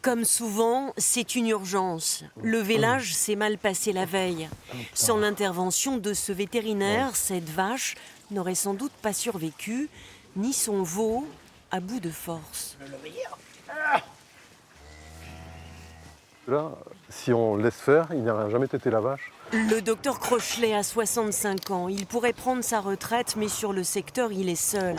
Comme souvent, c'est une urgence. Le vélage s'est mal passé la veille. Sans l'intervention de ce vétérinaire, cette vache n'aurait sans doute pas survécu, ni son veau à bout de force. Là, si on laisse faire, il n'aurait jamais tété la vache. Le docteur Crochelet a 65 ans. Il pourrait prendre sa retraite, mais sur le secteur, il est seul.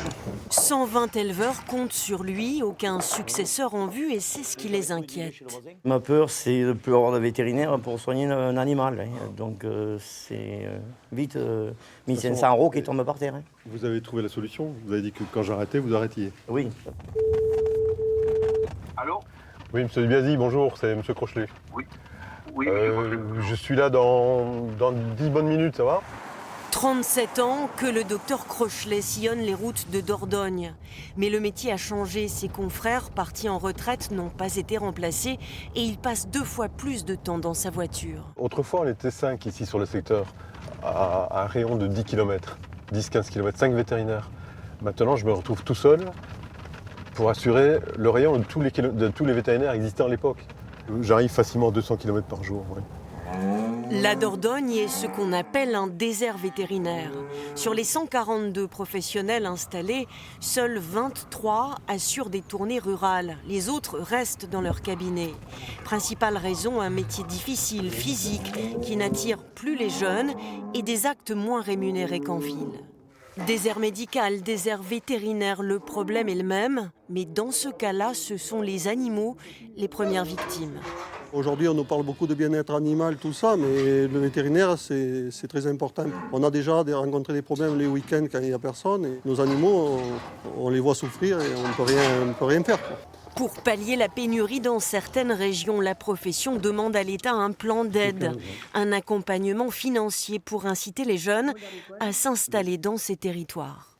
120 éleveurs comptent sur lui, aucun successeur en vue, et c'est ce qui les inquiète. Ma peur, c'est de ne plus avoir de vétérinaire pour soigner un animal. Donc c'est vite 1500 € qui tombent par terre. Vous avez trouvé la solution? Vous avez dit que quand j'arrêtais, vous arrêtiez. Oui. Allô? Oui, monsieur Dubiazy, bonjour, c'est monsieur Crochelet. Oui. Oui, monsieur Crochelet. Je suis là dans 10 bonnes minutes, ça va? 37 ans que le docteur Crochelet sillonne les routes de Dordogne. Mais le métier a changé. Ses confrères, partis en retraite, n'ont pas été remplacés et il passe 2 fois plus de temps dans sa voiture. Autrefois, on était 5 ici sur le secteur, à un rayon de 10 km, 10-15 km, 5 vétérinaires. Maintenant, je me retrouve tout seul pour assurer le rayon de tous les vétérinaires existants à l'époque. J'arrive facilement à 200 km par jour. Ouais. La Dordogne est ce qu'on appelle un désert vétérinaire. Sur les 142 professionnels installés, seuls 23 assurent des tournées rurales. Les autres restent dans leur cabinet. Principale raison, un métier difficile, physique, qui n'attire plus les jeunes et des actes moins rémunérés qu'en ville. Désert médical, désert vétérinaire, le problème est le même, mais dans ce cas-là, ce sont les animaux les premières victimes. Aujourd'hui, on nous parle beaucoup de bien-être animal, tout ça, mais le vétérinaire, c'est très important. On a déjà rencontré des problèmes les week-ends quand il n'y a personne. Et nos animaux, on les voit souffrir et on ne peut rien faire, quoi. Pour pallier la pénurie dans certaines régions, la profession demande à l'État un plan d'aide, un accompagnement financier pour inciter les jeunes à s'installer dans ces territoires.